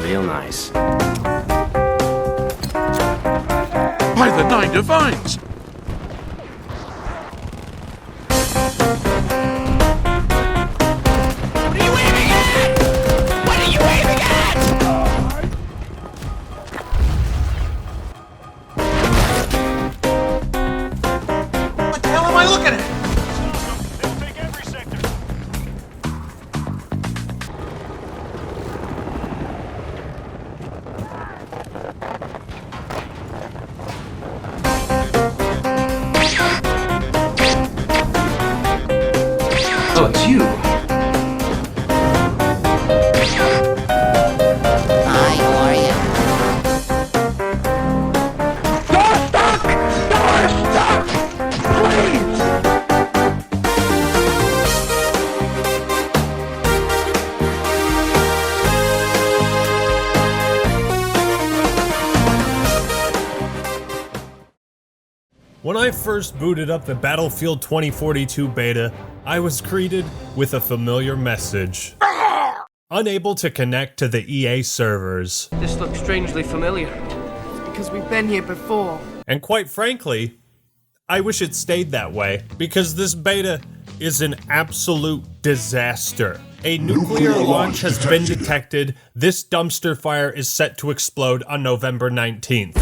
real nice. By the Nine Divines! What are you aiming at? What are you aiming at? What the hell am I looking at? They'll take every sector. Oh, it's you. Hi, how are you? When I first booted up the Battlefield 2042 beta, I was greeted with a familiar message. Unable to connect to the EA servers. This looks strangely familiar. Because we've been here before. And quite frankly, I wish it stayed that way, because this beta is an absolute disaster. A nuclear launch has been detected. This dumpster fire is set to explode on November 19th.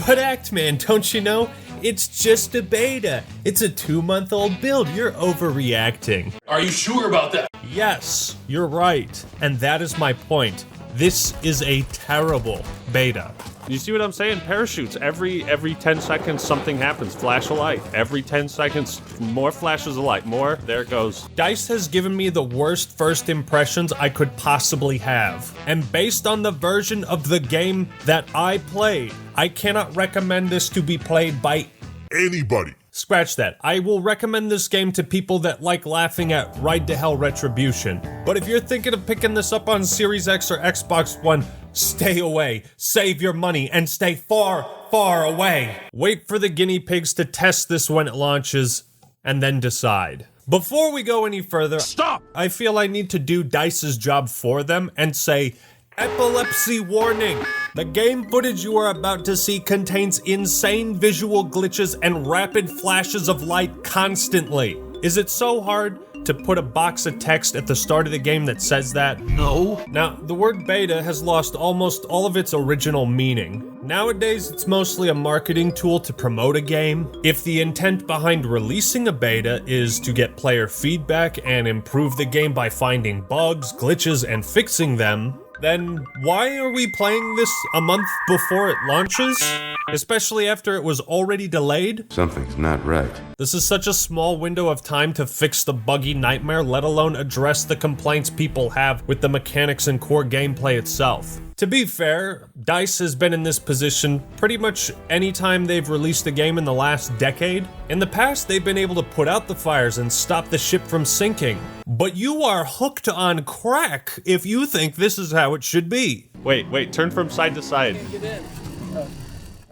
But Actman, don't you know? It's just a beta. It's a 2-month-old build. You're overreacting. Are you sure about that? Yes, you're right. And that is my point. This is a terrible beta. You see what I'm saying? Parachutes. Every 10 seconds something happens. Flash of light. Every 10 seconds, more flashes of light. More. There it goes. DICE has given me the worst first impressions I could possibly have. And based on the version of the game that I played, I cannot recommend this to be played by anybody. Scratch that. I will recommend this game to people that like laughing at Ride to Hell Retribution. But if you're thinking of picking this up on Series X or Xbox One, stay away, save your money, and stay far, far away. Wait for the guinea pigs to test this when it launches, and then decide. Before we go any further, Stop! I feel I need to do DICE's job for them and say, epilepsy warning! The game footage you are about to see contains insane visual glitches and rapid flashes of light constantly. Is it so hard to put a box of text at the start of the game that says that? No. Now, the word beta has lost almost all of its original meaning. Nowadays, it's mostly a marketing tool to promote a game. If the intent behind releasing a beta is to get player feedback and improve the game by finding bugs, glitches, and fixing them, then why are we playing this a month before it launches? Especially after it was already delayed? Something's not right. This is such a small window of time to fix the buggy nightmare, let alone address the complaints people have with the mechanics and core gameplay itself. To be fair, DICE has been in this position pretty much any time they've released a game in the last decade. In the past, they've been able to put out the fires and stop the ship from sinking. But you are hooked on crack if you think this is how it should be. Wait, turn from side to side.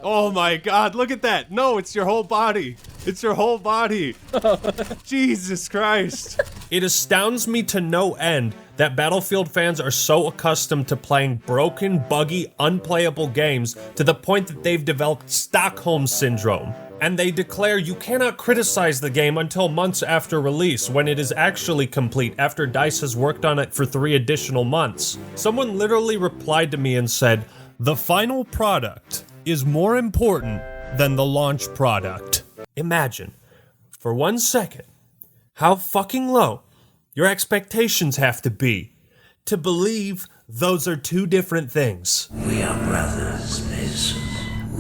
Oh my god, look at that! No, it's your whole body! It's your whole body! Jesus Christ! It astounds me to no end that Battlefield fans are so accustomed to playing broken, buggy, unplayable games to the point that they've developed Stockholm Syndrome. And they declare you cannot criticize the game until months after release, when it is actually complete after DICE has worked on it for 3 additional months. Someone literally replied to me and said, "The final product is more important than the launch product." Imagine, for 1 second, how fucking low your expectations have to be to believe those are 2 different things. We are brothers, Mason.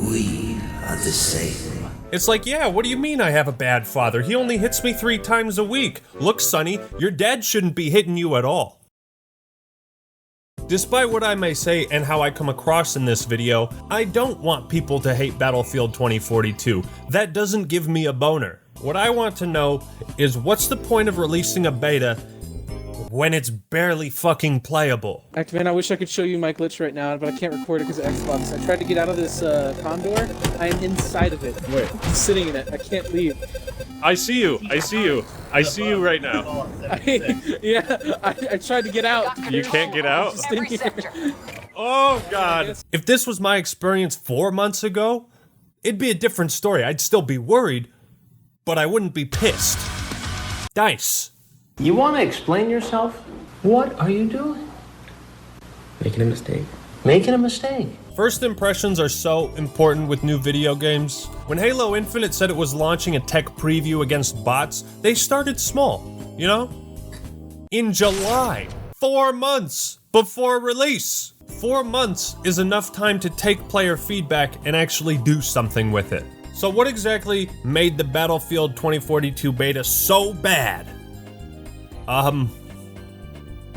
We are the same. It's like, yeah, what do you mean I have a bad father? He only hits me 3 times a week. Look, Sonny, your dad shouldn't be hitting you at all. Despite what I may say and how I come across in this video, I don't want people to hate Battlefield 2042. That doesn't give me a boner. What I want to know is, what's the point of releasing a beta when it's barely fucking playable. Actman, I wish I could show you my glitch right now, but I can't record it because of Xbox. I tried to get out of this condor. I am inside of it. Wait. I'm sitting in it. I can't leave. I see you. I see you. I see you right now. I tried to get out. You can't get out? Just in here. Oh, God. If this was my experience 4 months ago, it'd be a different story. I'd still be worried, but I wouldn't be pissed. Dice. You want to explain yourself? What are you doing? Making a mistake. Making a mistake. First impressions are so important with new video games. When Halo Infinite said it was launching a tech preview against bots, they started small, you know? In July, 4 months before release. 4 months is enough time to take player feedback and actually do something with it. So what exactly made the Battlefield 2042 beta so bad?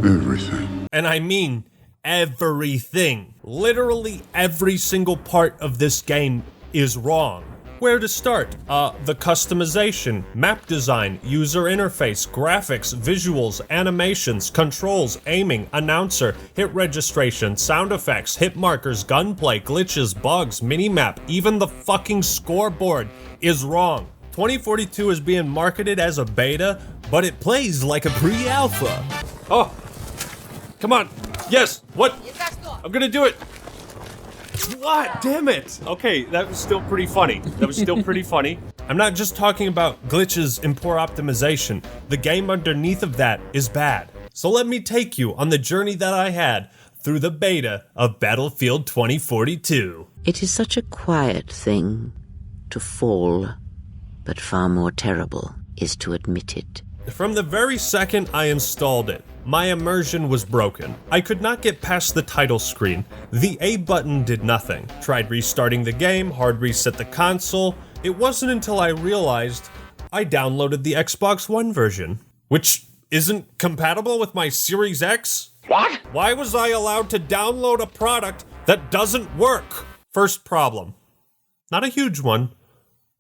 Everything. And I mean everything. Literally every single part of this game is wrong. Where to start? The customization, map design, user interface, graphics, visuals, animations, controls, aiming, announcer, hit registration, sound effects, hit markers, gunplay, glitches, bugs, minimap, even the fucking scoreboard is wrong. 2042 is being marketed as a beta, but it plays like a pre-alpha. Oh. Come on. Yes. What? I'm gonna do it. What? Damn it. Okay, that was still pretty funny. I'm not just talking about glitches and poor optimization. The game underneath of that is bad. So let me take you on the journey that I had through the beta of Battlefield 2042. It is such a quiet thing to fall, but far more terrible is to admit it. From the very second I installed it, my immersion was broken. I could not get past the title screen. The A button did nothing. Tried restarting the game, hard reset the console. It wasn't until I realized I downloaded the Xbox One version, which isn't compatible with my Series X. What? Why was I allowed to download a product that doesn't work? First problem. Not a huge one,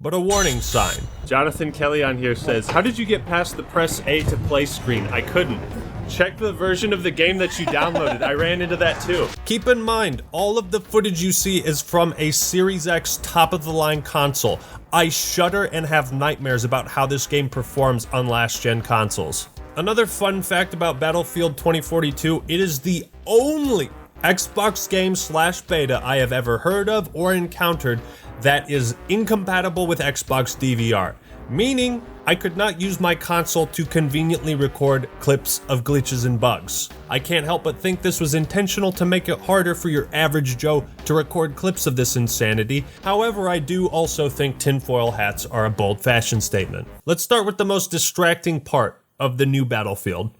but a warning sign. Jonathan Kelly on here says, how did you get past the press A to play screen? I couldn't. Check the version of the game that you downloaded. I ran into that too. Keep in mind, all of the footage you see is from a Series X top-of-the-line console. I shudder and have nightmares about how this game performs on last-gen consoles. Another fun fact about Battlefield 2042, it is the only Xbox game / beta I have ever heard of or encountered that is incompatible with Xbox DVR, meaning I could not use my console to conveniently record clips of glitches and bugs. I can't help but think this was intentional to make it harder for your average Joe to record clips of this insanity. However, I do also think tinfoil hats are a bold fashion statement. Let's start with the most distracting part of the new Battlefield.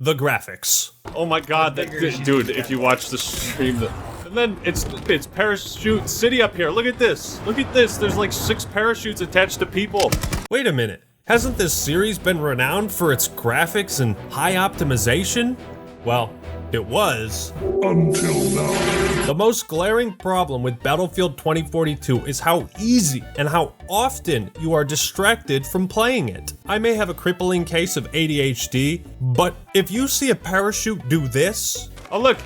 The graphics. Oh my god, dude, if you watch the stream, and then it's Parachute City up here. Look at this. Look at this. There's like 6 parachutes attached to people. Wait a minute. Hasn't this series been renowned for its graphics and high optimization? Well, it was. Until now. The most glaring problem with Battlefield 2042 is how easy and how often you are distracted from playing it. I may have a crippling case of ADHD, but if you see a parachute do this... Oh look!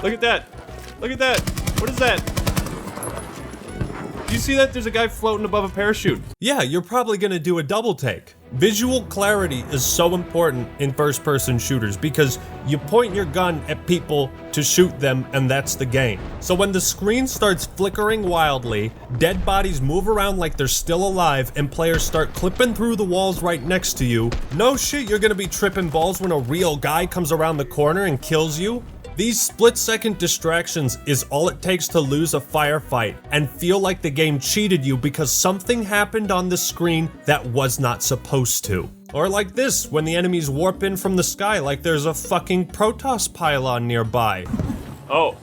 Look at that! Look at that! What is that? Do you see that? There's a guy floating above a parachute. Yeah, you're probably gonna do a double take. Visual clarity is so important in first-person shooters because you point your gun at people to shoot them and that's the game. So when the screen starts flickering wildly, dead bodies move around like they're still alive, and players start clipping through the walls right next to you, no shit you're gonna be tripping balls when a real guy comes around the corner and kills you. These split-second distractions is all it takes to lose a firefight and feel like the game cheated you because something happened on the screen that was not supposed to. Or like this, when the enemies warp in from the sky like there's a fucking Protoss pylon nearby. Oh.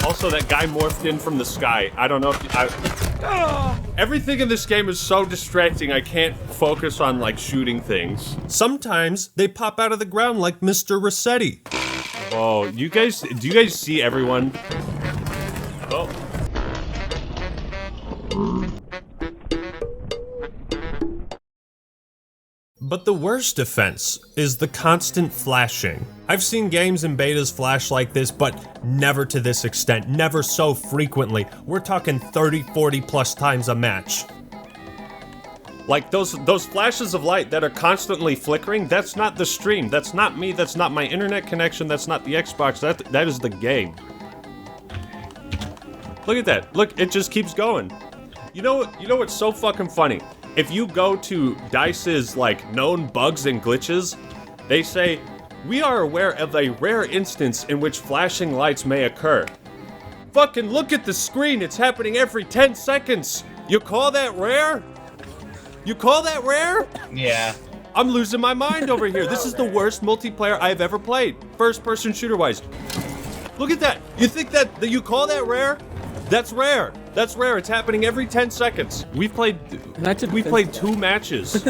Also, that guy morphed in from the sky. I don't know if everything in this game is so distracting, I can't focus on, like, shooting things. Sometimes they pop out of the ground like Mr. Rossetti. Oh, do you guys see everyone? Oh. But the worst defense is the constant flashing. I've seen games and betas flash like this, but never to this extent, never so frequently. We're talking 30, 40 plus times a match. Like those flashes of light that are constantly flickering, that's not the stream, that's not me, that's not my internet connection, that's not the Xbox, that is the game. Look at that, look, it just keeps going. You know what's so fucking funny? If you go to DICE's like known bugs and glitches, they say, we are aware of a rare instance in which flashing lights may occur. Fucking look at the screen, it's happening every 10 seconds. You call that rare? You call that rare? Yeah. I'm losing my mind over here. This is the worst multiplayer I've ever played, first-person shooter-wise. Look at that. You think that you call that rare? That's rare. That's rare. It's happening every 10 seconds. We played 2 matches,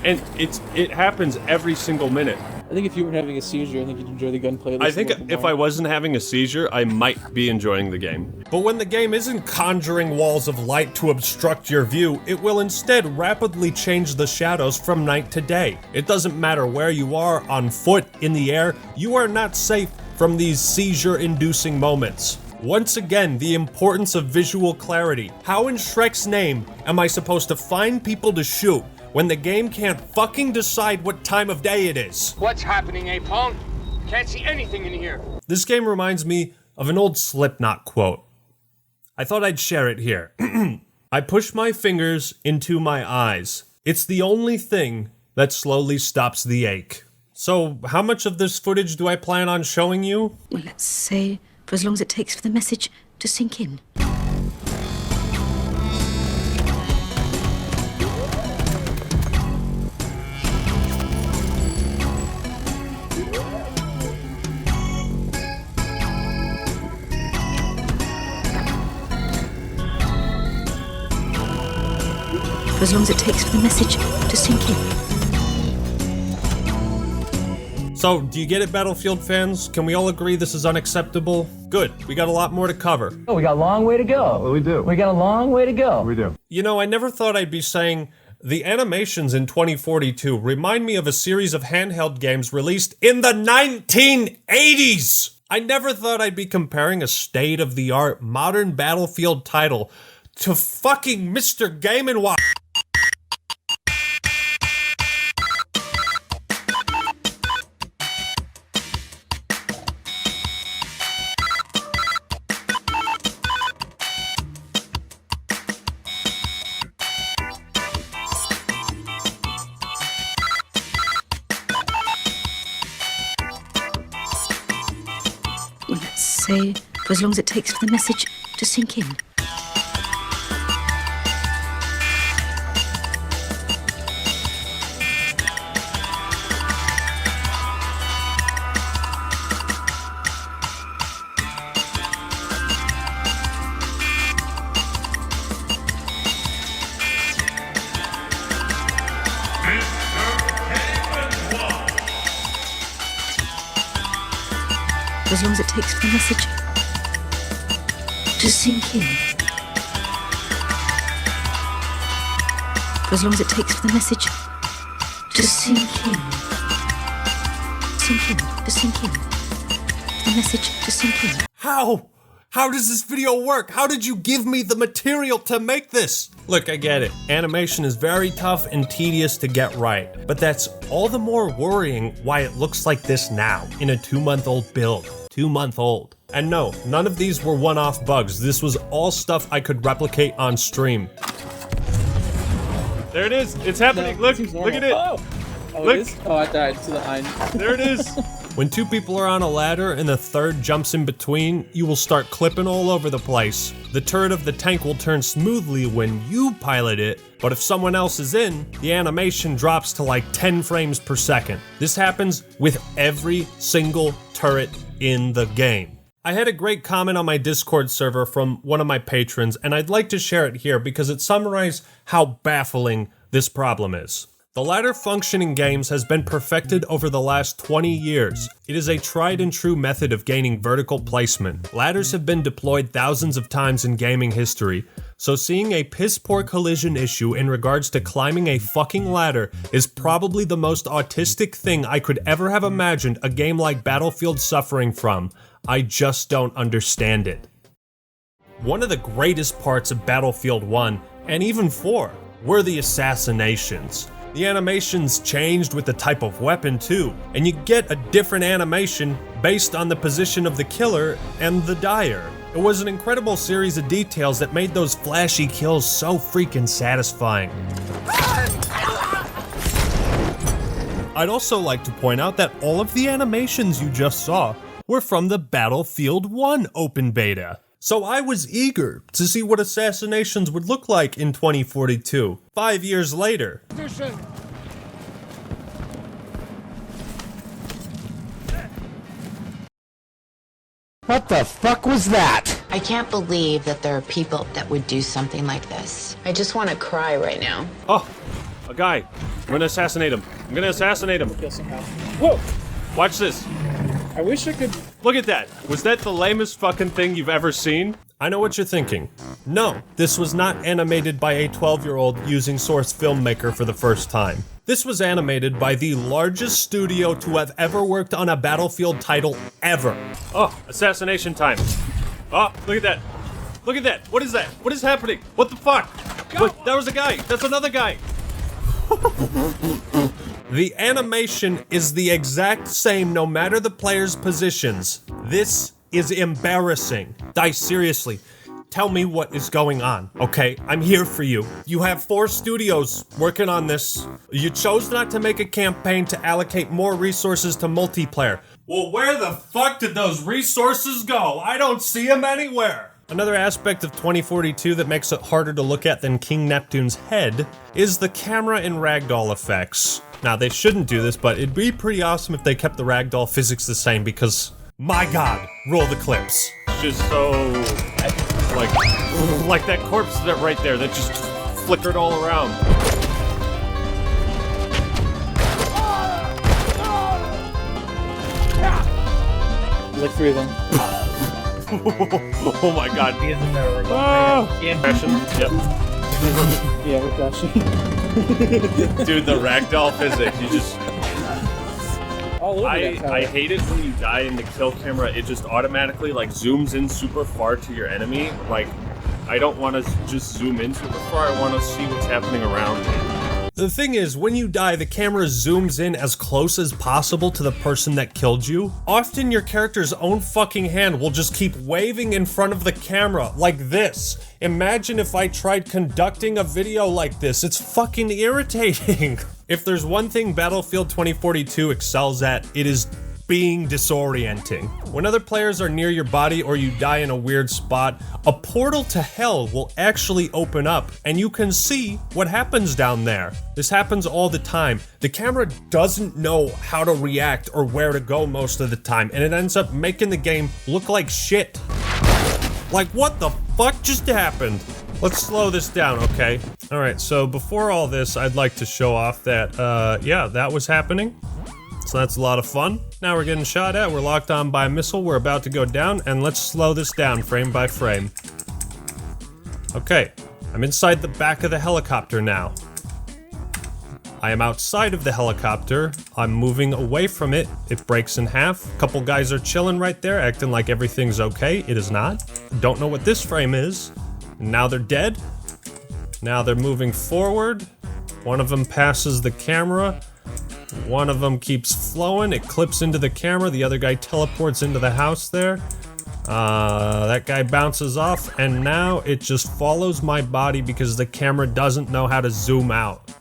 and it happens every single minute. I think if you weren't having a seizure, I think you'd enjoy the gunplay. I think if I wasn't having a seizure, I might be enjoying the game. But when the game isn't conjuring walls of light to obstruct your view, it will instead rapidly change the shadows from night to day. It doesn't matter where you are, on foot, in the air, you are not safe from these seizure-inducing moments. Once again, the importance of visual clarity. How in Shrek's name am I supposed to find people to shoot when the game can't fucking decide what time of day it is? What's happening, Apone? Can't see anything in here. This game reminds me of an old Slipknot quote. I thought I'd share it here. I push my fingers into my eyes. It's the only thing that slowly stops the ache. So, how much of this footage do I plan on showing you? Well, let's say for as long as it takes for the message to sink in. For as long as it takes for the message to sink in. So, do you get it, Battlefield fans? Can we all agree this is unacceptable? Good, we got a lot more to cover. Oh, we got a long way to go. Well, we do. We got a long way to go. We do. You know, I never thought I'd be saying the animations in 2042 remind me of a series of handheld games released in the 1980s! I never thought I'd be comparing a state-of-the-art modern Battlefield title to fucking Mr. Game & Watch. Well, let's say for as long as it takes for the message to sink in. For as long as it takes for the message to sink in. For as long as it takes for the message to sink in. Sink in, to sink in. The message to sink in. How? How does this video work? How did you give me the material to make this? Look, I get it. Animation is very tough and tedious to get right, but that's all the more worrying why it looks like this now, in a 2-month-old build. 2-month-old. And no, none of these were one-off bugs. This was all stuff I could replicate on stream. There it is. It's happening. No, look at it. Oh, Look. it is? Oh, I died to the hind. There it is. When 2 people are on a ladder and the third jumps in between, you will start clipping all over the place. The turret of the tank will turn smoothly when you pilot it, but if someone else is in, the animation drops to like 10 frames per second. This happens with every single turret in the game. I had a great comment on my Discord server from one of my patrons, and I'd like to share it here because it summarized how baffling this problem is. The ladder function in games has been perfected over the last 20 years. It is a tried and true method of gaining vertical placement. Ladders have been deployed thousands of times in gaming history, so seeing a piss-poor collision issue in regards to climbing a fucking ladder is probably the most autistic thing I could ever have imagined a game like Battlefield suffering from. I just don't understand it. One of the greatest parts of Battlefield 1, and even 4, were the assassinations. The animations changed with the type of weapon too, and you get a different animation based on the position of the killer and the dyer. It was an incredible series of details that made those flashy kills so freaking satisfying. I'd also like to point out that all of the animations you just saw were from the Battlefield 1 open beta. So I was eager to see what assassinations would look like in 2042, 5 years later. What the fuck was that? I can't believe that there are people that would do something like this. I just want to cry right now. Oh, a guy. I'm gonna assassinate him. I'm gonna assassinate him. Kill somehow. Whoa! Watch this. I wish I could. Look at that. Was that the lamest fucking thing you've ever seen? I know what you're thinking. No, this was not animated by a 12-year-old using Source Filmmaker for the first time. This was animated by the largest studio to have ever worked on a Battlefield title ever. Oh, assassination time. Oh, look at that. Look at that. What is that? What is happening? What the fuck? What? That was a guy. That's another guy. The animation is the exact same no matter the player's positions. This is embarrassing. Dice, seriously, tell me what is going on, okay? I'm here for you. You have 4 studios working on this. You chose not to make a campaign to allocate more resources to multiplayer. Well, where the fuck did those resources go? I don't see them anywhere. Another aspect of 2042 that makes it harder to look at than King Neptune's head is the camera and ragdoll effects. Now, they shouldn't do this, but it'd be pretty awesome if they kept the ragdoll physics the same because, my god, roll the clips. Just so, like that corpse that right there that just flickered all around. Like 3 of them. Oh my god. Yep. Yeah, we're crashing. Dude, the ragdoll physics, you just... All over that tower. I hate it when you die in the kill camera, it just automatically like zooms in super far to your enemy. Like, I don't want to just zoom in super far, I want to see what's happening around me. The thing is, when you die, the camera zooms in as close as possible to the person that killed you. Often your character's own fucking hand will just keep waving in front of the camera, like this. Imagine if I tried conducting a video like this. It's fucking irritating. If there's one thing Battlefield 2042 excels at, it is being disorienting. When other players are near your body or you die in a weird spot, a portal to hell will actually open up and you can see what happens down there. This happens all the time. The camera doesn't know how to react or where to go most of the time, and it ends up making the game look like shit. Like, what the fuck just happened? Let's slow this down, okay? Alright, so before all this, I'd like to show off that, yeah, that was happening. So that's a lot of fun. Now we're getting shot at, we're locked on by a missile, we're about to go down, and let's slow this down frame by frame. Okay, I'm inside the back of the helicopter now. I am outside of the helicopter, I'm moving away from it, it breaks in half. A couple guys are chilling right there, acting like everything's okay, it is not. Don't know what this frame is. Now they're dead. Now they're moving forward. One of them passes the camera. One of them keeps flowing, it clips into the camera, the other guy teleports into the house there. That guy bounces off, and now it just follows my body because the camera doesn't know how to zoom out.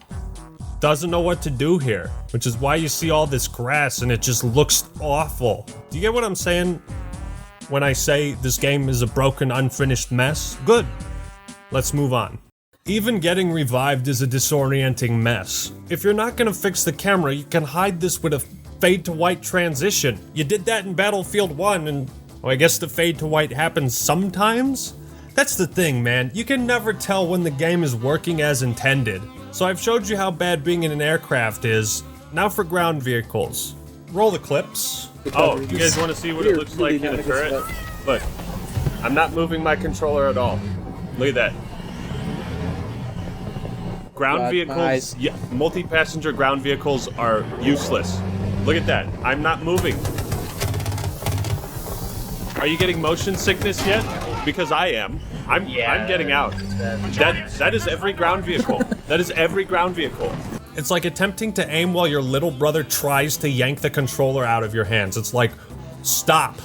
Doesn't know what to do here, which is why you see all this grass and it just looks awful. Do you get what I'm saying when I say this game is a broken, unfinished mess? Good. Let's move on. Even getting revived is a disorienting mess. If you're not gonna fix the camera, you can hide this with a fade to white transition. You did that in Battlefield 1 and, well, I guess the fade to white happens sometimes? That's the thing, man. You can never tell when the game is working as intended. So I've showed you how bad being in an aircraft is. Now for ground vehicles. Roll the clips. Oh, you guys want to see what it looks like in a turret? Look, I'm not moving my controller at all. Look at that. Ground vehicles, yeah, multi-passenger ground vehicles are useless. Look at that. I'm not moving. Are you getting motion sickness yet? Because I am. I'm getting out. That is every ground vehicle. That is every ground vehicle. It's like attempting to aim while your little brother tries to yank the controller out of your hands. It's like, stop.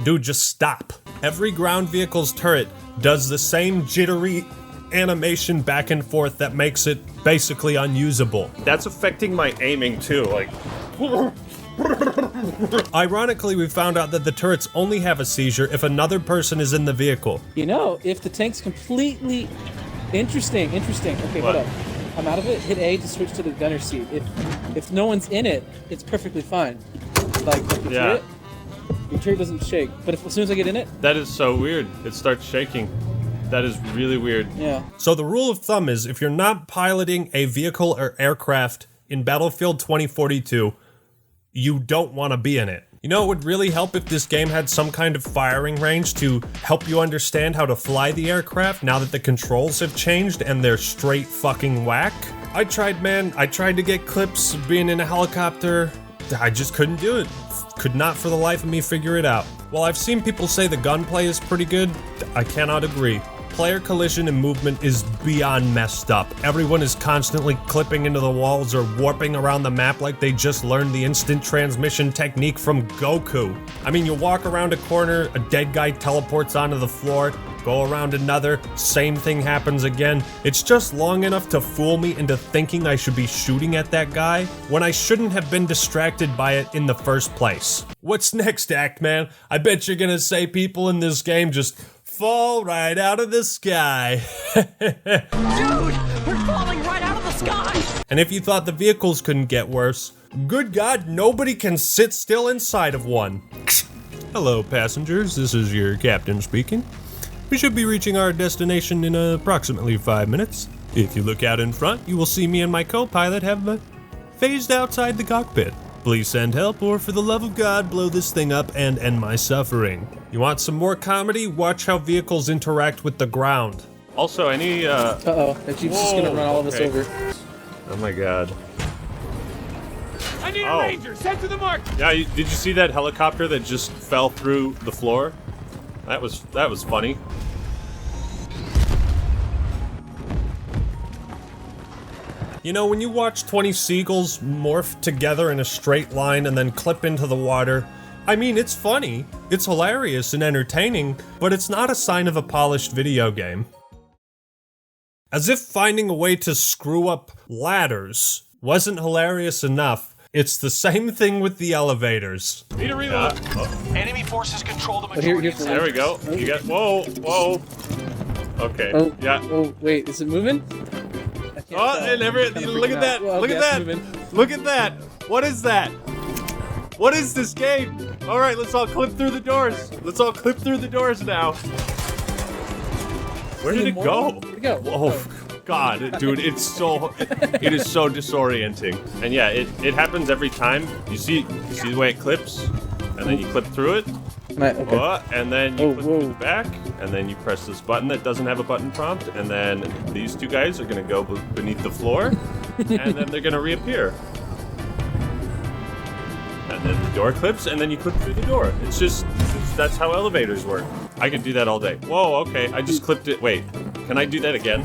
Dude, just stop. Every ground vehicle's turret does the same jittery animation back and forth that makes it basically unusable. That's affecting my aiming too, like... Ironically, we found out that the turrets only have a seizure if another person is in the vehicle. You know, if the tank's completely... Interesting. Okay, hold up. I'm out of it. Hit A to switch to the gunner seat. If no one's in it, it's perfectly fine. Like the turret, the turret doesn't shake. But as soon as I get in it... That is so weird. It starts shaking. That is really weird. Yeah. So the rule of thumb is if you're not piloting a vehicle or aircraft in Battlefield 2042, you don't want to be in it. You know, it would really help if this game had some kind of firing range to help you understand how to fly the aircraft now that the controls have changed and they're straight fucking whack. I tried to get clips of being in a helicopter. I just couldn't do it. Could not for the life of me figure it out. While I've seen people say the gunplay is pretty good, I cannot agree. Player collision and movement is beyond messed up. Everyone is constantly clipping into the walls or warping around the map like they just learned the instant transmission technique from Goku. I mean, you walk around a corner, a dead guy teleports onto the floor, go around another, same thing happens again. It's just long enough to fool me into thinking I should be shooting at that guy when I shouldn't have been distracted by it in the first place. What's next, Act Man? I bet you're gonna say people in this game just fall right out of the sky. Dude, we're falling right out of the sky! And if you thought the vehicles couldn't get worse, good God, nobody can sit still inside of one. Hello, passengers, this is your captain speaking. We should be reaching our destination in approximately 5 minutes. If you look out in front, you will see me and my co-pilot have phased outside the cockpit. Please send help, or for the love of God, blow this thing up and end my suffering. You want some more comedy? Watch how vehicles interact with the ground. Also, any, Uh-oh, that jeep's just gonna run all of us over. Oh my god. I need a ranger! Send to the mark! Yeah, did you see that helicopter that just fell through the floor? That was funny. You know, when you watch 20 seagulls morph together in a straight line and then clip into the water, I mean, it's funny, it's hilarious and entertaining, but it's not a sign of a polished video game. As if finding a way to screw up ladders wasn't hilarious enough, it's the same thing with the elevators. Need a reload. Enemy forces control the majority. There we go. You got, whoa. Okay, Oh, wait, is it moving? Oh, and look at that! Well, look at that! Look at that! What is that? What is this game? All right, let's all clip through the doors. Let's all clip through the doors now. Where did it go? Where'd it go? Oh, God, dude, it is so disorienting. And yeah, it happens every time. You see the way it clips, and then you clip through it. Okay. And then you put it back, and then you press this button that doesn't have a button prompt, and then these two guys are gonna go beneath the floor, and then they're gonna reappear. And then the door clips, and then you clip through the door. That's how elevators work. I can do that all day. Whoa, okay, I just clipped it. Wait, can I do that again?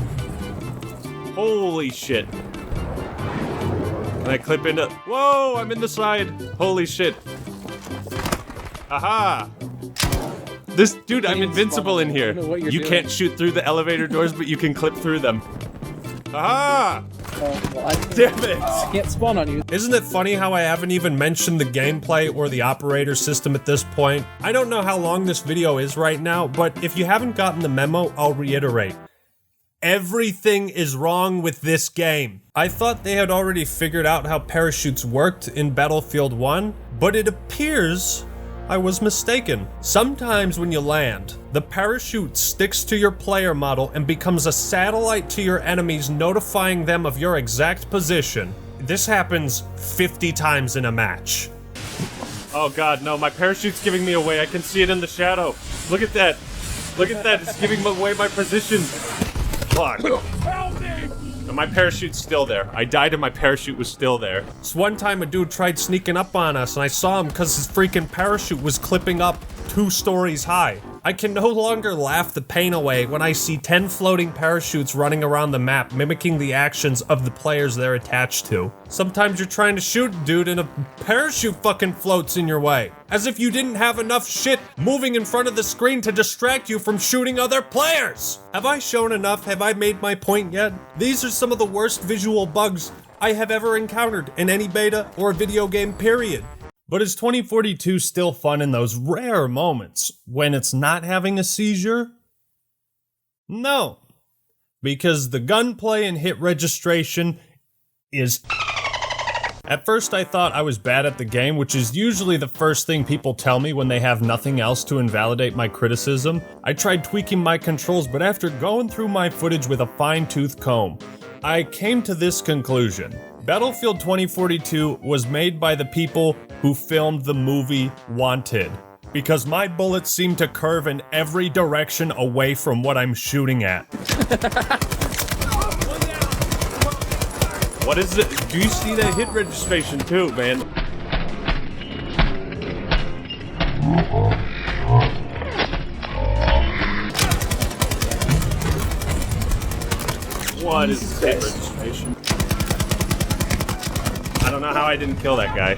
Holy shit. Can I clip into... Whoa, I'm in the side. Holy shit. Aha! Dude, I'm invincible in here. You can't shoot through the elevator doors, but you can clip through them. Aha! Damn it! I can't spawn on you. Isn't it funny how I haven't even mentioned the gameplay or the operator system at this point? I don't know how long this video is right now, but if you haven't gotten the memo, I'll reiterate. Everything is wrong with this game. I thought they had already figured out how parachutes worked in Battlefield 1, but it appears I was mistaken. Sometimes when you land, the parachute sticks to your player model and becomes a satellite to your enemies, notifying them of your exact position. This happens 50 times in a match. Oh god, no, my parachute's giving me away. I can see it in the shadow. Look at that. Look at that, it's giving away my position. Fuck. And my parachute's still there. I died and my parachute was still there. This one time a dude tried sneaking up on us and I saw him because his freaking parachute was clipping up 2 stories high. I can no longer laugh the pain away when I see 10 floating parachutes running around the map, mimicking the actions of the players they're attached to. Sometimes you're trying to shoot a dude and a parachute fucking floats in your way. As if you didn't have enough shit moving in front of the screen to distract you from shooting other players. Have I shown enough? Have I made my point yet? These are some of the worst visual bugs I have ever encountered in any beta or video game period. But is 2042 still fun in those rare moments when it's not having a seizure? No. Because the gunplay and hit registration is... At first I thought I was bad at the game, which is usually the first thing people tell me when they have nothing else to invalidate my criticism. I tried tweaking my controls, but after going through my footage with a fine-tooth comb, I came to this conclusion. Battlefield 2042 was made by the people who filmed the movie Wanted, because my bullets seem to curve in every direction away from what I'm shooting at. What is it? Do you see that hit registration too, man? What is hit registration? I don't know how I didn't kill that guy.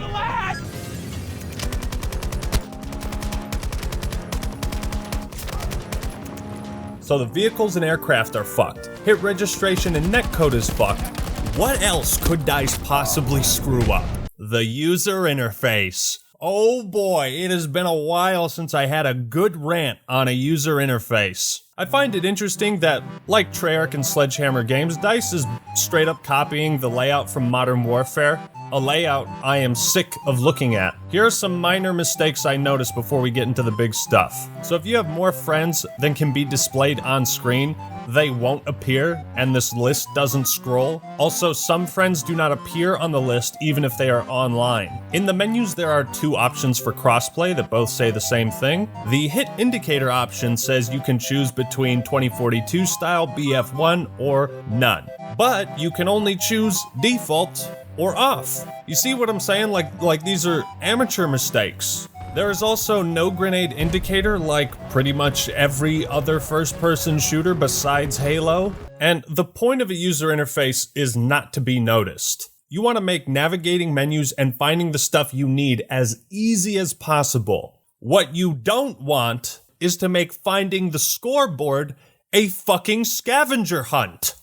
So the vehicles and aircraft are fucked. Hit registration and netcode is fucked. What else could DICE possibly screw up? The user interface. Oh boy, it has been a while since I had a good rant on a user interface. I find it interesting that, like Treyarch and Sledgehammer Games, DICE is straight up copying the layout from Modern Warfare, a layout I am sick of looking at. Here are some minor mistakes I noticed before we get into the big stuff. So if you have more friends than can be displayed on screen, they won't appear, and this list doesn't scroll. Also, some friends do not appear on the list even if they are online. In the menus, there are 2 options for crossplay that both say the same thing. The hit indicator option says you can choose between 2042 style, BF1, or none. But you can only choose default or off. You see what I'm saying? Like these are amateur mistakes. There is also no grenade indicator like pretty much every other first-person shooter besides Halo. And the point of a user interface is not to be noticed. You want to make navigating menus and finding the stuff you need as easy as possible. What you don't want is to make finding the scoreboard a fucking scavenger hunt.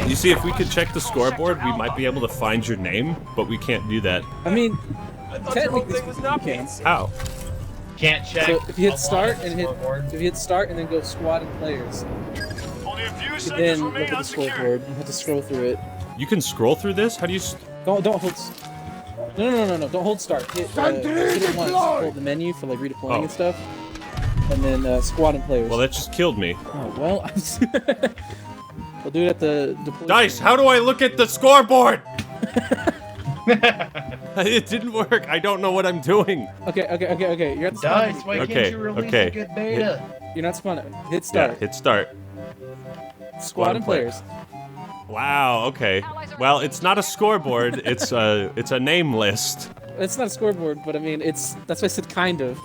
You see, if we could check the scoreboard, we might be able to find your name, but we can't do that. I mean, technically you can. How? Can't check. So if you hit start and then go squad and players, then look at the scoreboard. You have to scroll through it. You can scroll through this? How do you... Don't hold... No. Don't hold start. Hit it once. Hold the menu for like redeploying and stuff. And then squad and players. Well, that just killed me. Oh, well... We'll do it at the deploy. DICE, how do I look at the scoreboard? It didn't work. I don't know what I'm doing. Okay. You're at the DICE, why can't you release a good beta? You're not spawning. Hit start. Yeah, hit start. Squad and players. Wow, okay. Well, it's not a scoreboard, it's a name list. It's not a scoreboard, but I mean, that's why I said kind of.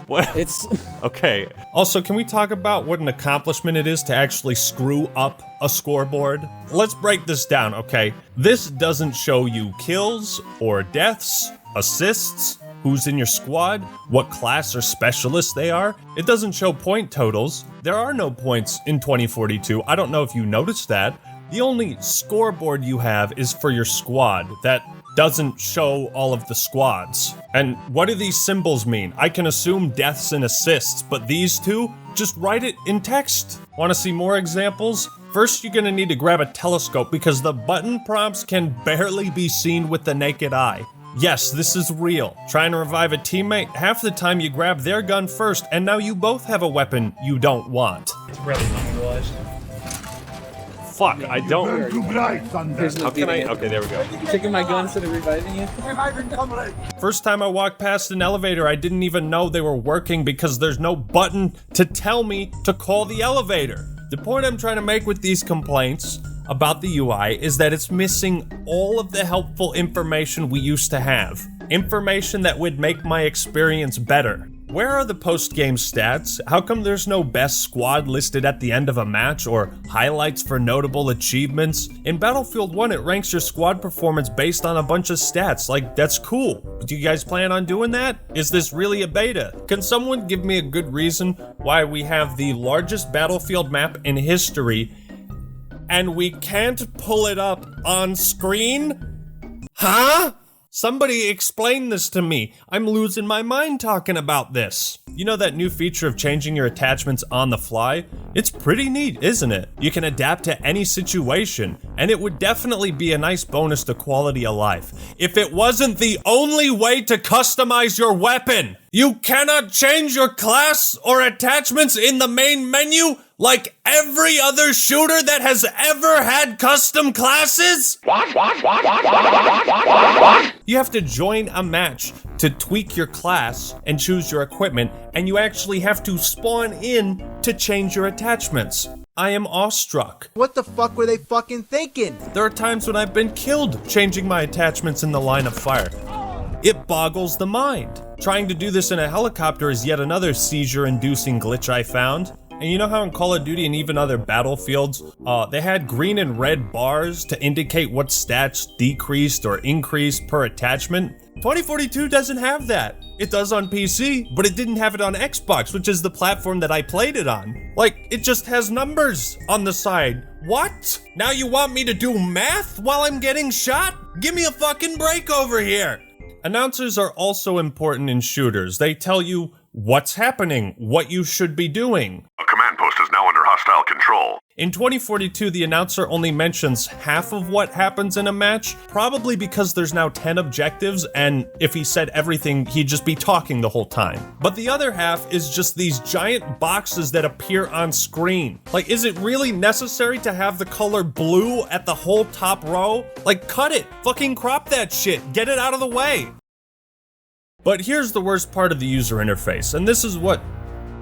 What? It's... Okay. Also, can we talk about what an accomplishment it is to actually screw up a scoreboard? Let's break this down, okay? This doesn't show you kills or deaths, assists, who's in your squad, what class or specialist they are. It doesn't show point totals. There are no points in 2042. I don't know if you noticed that. The only scoreboard you have is for your squad that doesn't show all of the squads. And what do these symbols mean? I can assume deaths and assists, but these two? Just write it in text. Want to see more examples? First, you're gonna need to grab a telescope because the button prompts can barely be seen with the naked eye. Yes, this is real. Trying to revive a teammate, half the time you grab their gun first, and now you both have a weapon you don't want. It's really underutilized. Fuck, I don't. Here's How can I? Okay, there we go. You taking my gun instead of reviving you? First time I walked past an elevator, I didn't even know they were working because there's no button to tell me to call the elevator. The point I'm trying to make with these complaints about the UI is that it's missing all of the helpful information we used to have. Information that would make my experience better. Where are the post-game stats? How come there's no best squad listed at the end of a match or highlights for notable achievements? In Battlefield 1, it ranks your squad performance based on a bunch of stats. Like, that's cool. Do you guys plan on doing that? Is this really a beta? Can someone give me a good reason why we have the largest Battlefield map in history and we can't pull it up on screen? Huh? Somebody explain this to me. I'm losing my mind talking about this. You know that new feature of changing your attachments on the fly? It's pretty neat, isn't it? You can adapt to any situation, and it would definitely be a nice bonus to quality of life. If it wasn't the only way to customize your weapon! You cannot change your class or attachments in the main menu like every other shooter that has ever had custom classes? You have to join a match to tweak your class and choose your equipment, and you actually have to spawn in to change your attachments. I am awestruck. What the fuck were they fucking thinking? There are times when I've been killed changing my attachments in the line of fire. It boggles the mind. Trying to do this in a helicopter is yet another seizure-inducing glitch I found. And you know how in Call of Duty and even other battlefields, they had green and red bars to indicate what stats decreased or increased per attachment? 2042 doesn't have that. It does on PC, but it didn't have it on Xbox, which is the platform that I played it on. Like, it just has numbers on the side. What? Now you want me to do math while I'm getting shot? Give me a fucking break over here. Announcers are also important in shooters. They tell you what's happening, what you should be doing. A command post is now under hostile control. In 2042, the announcer only mentions half of what happens in a match, probably because there's now 10 objectives, and if he said everything, he'd just be talking the whole time. But the other half is just these giant boxes that appear on screen. Like, is it really necessary to have the color blue at the whole top row? Like, cut it! Fucking crop that shit! Get it out of the way! But here's the worst part of the user interface, and this is what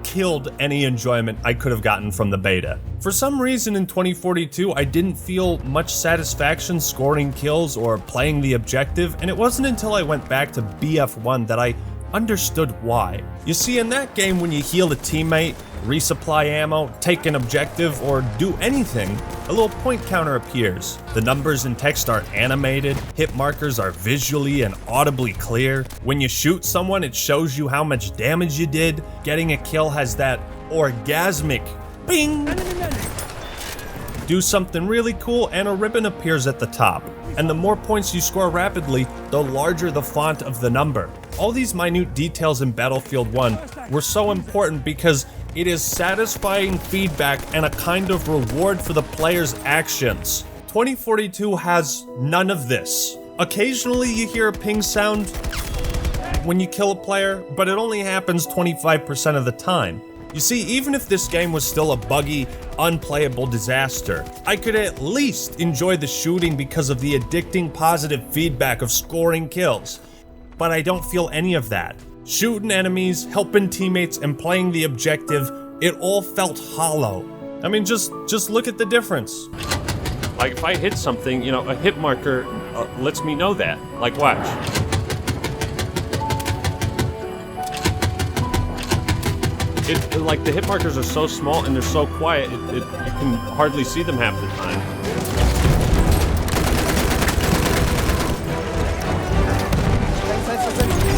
killed any enjoyment I could have gotten from the beta. For some reason in 2042, I didn't feel much satisfaction scoring kills or playing the objective, and it wasn't until I went back to BF1 that I understood why. You see, in that game, when you heal a teammate, resupply ammo, take an objective, or do anything, a little point counter appears. The numbers and text are animated, hit markers are visually and audibly clear. When you shoot someone, it shows you how much damage you did. Getting a kill has that orgasmic bing. Do something really cool and a ribbon appears at the top. And the more points you score rapidly, the larger the font of the number. All these minute details in Battlefield 1 were so important because it is satisfying feedback and a kind of reward for the player's actions. 2042 has none of this. Occasionally you hear a ping sound when you kill a player, but it only happens 25% of the time. You see, even if this game was still a buggy, unplayable disaster, I could at least enjoy the shooting because of the addicting positive feedback of scoring kills. But I don't feel any of that. Shooting enemies, helping teammates, and playing the objective, it all felt hollow. I mean, just look at the difference. Like, if I hit something, you know, a hit marker lets me know that. Like, watch. Like, the hit markers are so small and they're so quiet, you can hardly see them half the time.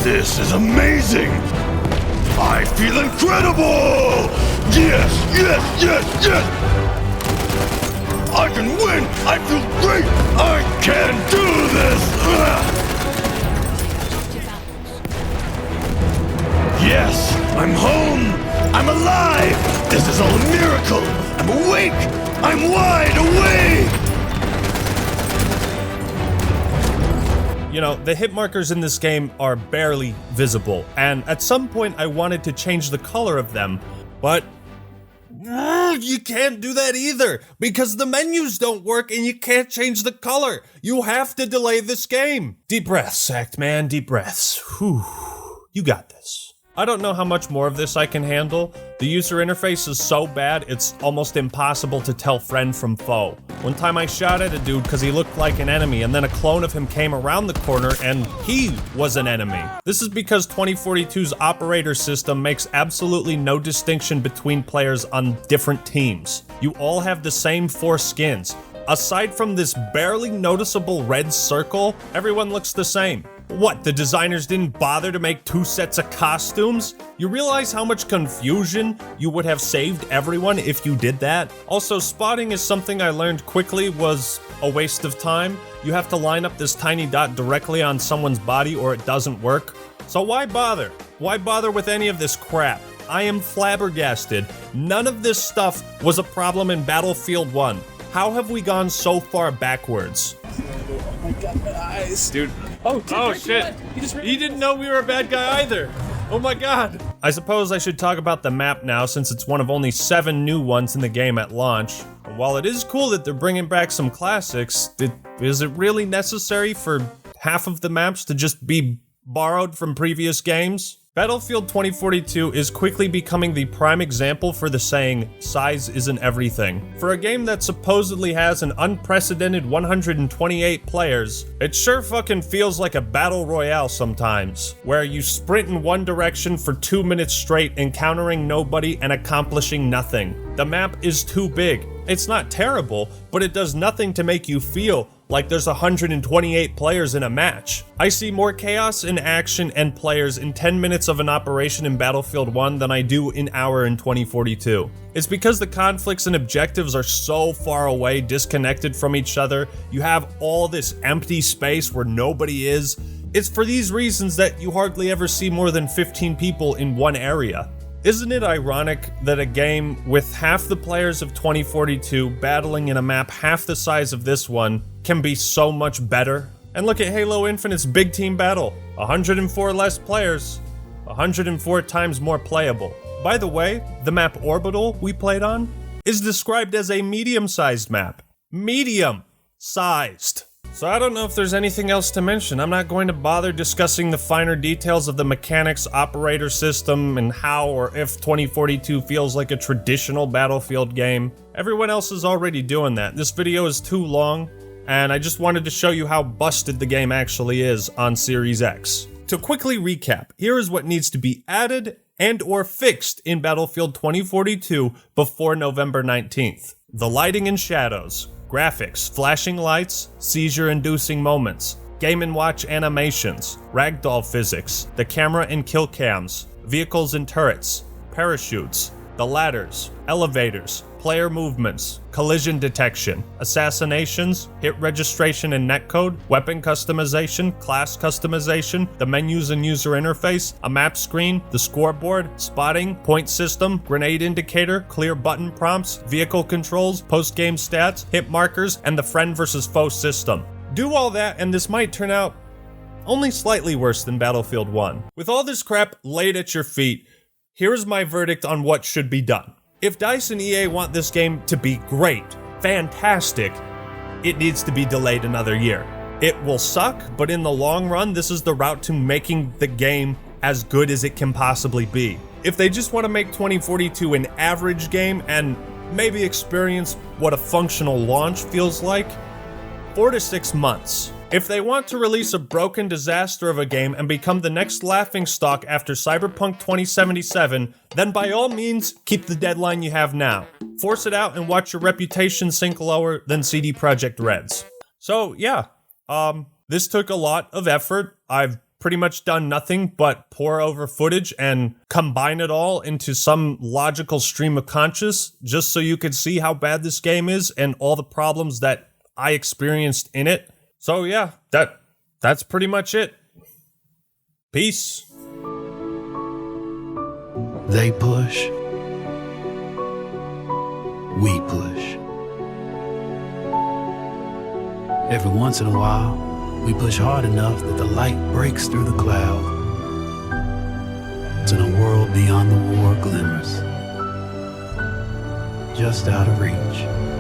This is amazing! I feel incredible! Yes, yes, yes, yes! I can win! I feel great! I can do this! Yes, I'm home! I'm alive! This is all a miracle! I'm awake! I'm wide awake! You know, the hit markers in this game are barely visible, and at some point I wanted to change the color of them, but you can't do that either, because the menus don't work and you can't change the color. You have to delay this game. Deep breaths, Act Man, deep breaths. Whew. You got this. I don't know how much more of this I can handle. The user interface is so bad, it's almost impossible to tell friend from foe. One time I shot at a dude because he looked like an enemy, and then a clone of him came around the corner and he was an enemy. This is because 2042's operator system makes absolutely no distinction between players on different teams. You all have the same 4 skins. Aside from this barely noticeable red circle, everyone looks the same. What, the designers didn't bother to make 2 sets of costumes? You realize how much confusion you would have saved everyone if you did that? Also, spotting is something I learned quickly was a waste of time. You have to line up this tiny dot directly on someone's body or it doesn't work. So why bother? Why bother with any of this crap? I am flabbergasted. None of this stuff was a problem in Battlefield 1. How have we gone so far backwards? Oh my god, my eyes. Dude. Oh shit. He didn't know we were a bad guy either. Oh my god. I suppose I should talk about the map now, since it's one of only 7 new ones in the game at launch. And while it is cool that they're bringing back some classics, is it really necessary for half of the maps to just be borrowed from previous games? Battlefield 2042 is quickly becoming the prime example for the saying, size isn't everything. For a game that supposedly has an unprecedented 128 players, it sure fucking feels like a battle royale sometimes, where you sprint in one direction for 2 minutes straight, encountering nobody and accomplishing nothing. The map is too big. It's not terrible, but it does nothing to make you feel like there's 128 players in a match. I see more chaos in action and players in 10 minutes of an operation in Battlefield 1 than I do an hour in 2042. It's because the conflicts and objectives are so far away, disconnected from each other. You have all this empty space where nobody is. It's for these reasons that you hardly ever see more than 15 people in one area. Isn't it ironic that a game with half the players of 2042 battling in a map half the size of this one can be so much better? And look at Halo Infinite's big team battle. 104 less players, 104 times more playable. By the way, the map Orbital we played on is described as a medium-sized map. Medium-sized. So I don't know if there's anything else to mention. I'm not going to bother discussing the finer details of the mechanics, operator system, and how or if 2042 feels like a traditional Battlefield game. Everyone else is already doing that. This video is too long, and I just wanted to show you how busted the game actually is on Series X. To quickly recap, here is what needs to be added and or fixed in Battlefield 2042 before November 19th. The lighting and shadows. Graphics, flashing lights, seizure-inducing moments, Game & Watch animations, ragdoll physics, the camera and kill cams, vehicles and turrets, parachutes, the ladders, elevators, player movements, collision detection, assassinations, hit registration and netcode, weapon customization, class customization, the menus and user interface, a map screen, the scoreboard, spotting, point system, grenade indicator, clear button prompts, vehicle controls, post-game stats, hit markers, and the friend versus foe system. Do all that and this might turn out only slightly worse than Battlefield 1. With all this crap laid at your feet, here's my verdict on what should be done. If DICE and EA want this game to be great, fantastic, it needs to be delayed another year. It will suck, but in the long run, this is the route to making the game as good as it can possibly be. If they just want to make 2042 an average game and maybe experience what a functional launch feels like, 4 to 6 months. If they want to release a broken disaster of a game and become the next laughingstock after Cyberpunk 2077, then by all means, keep the deadline you have now. Force it out and watch your reputation sink lower than CD Projekt Red's. So yeah, this took a lot of effort. I've pretty much done nothing but pour over footage and combine it all into some logical stream of conscious, just so you could see how bad this game is and all the problems that I experienced in it. So yeah, that's pretty much it. Peace. They push. We push. Every once in a while, We push hard enough that the light breaks through the cloud. And a world beyond the war glimmers, just out of reach.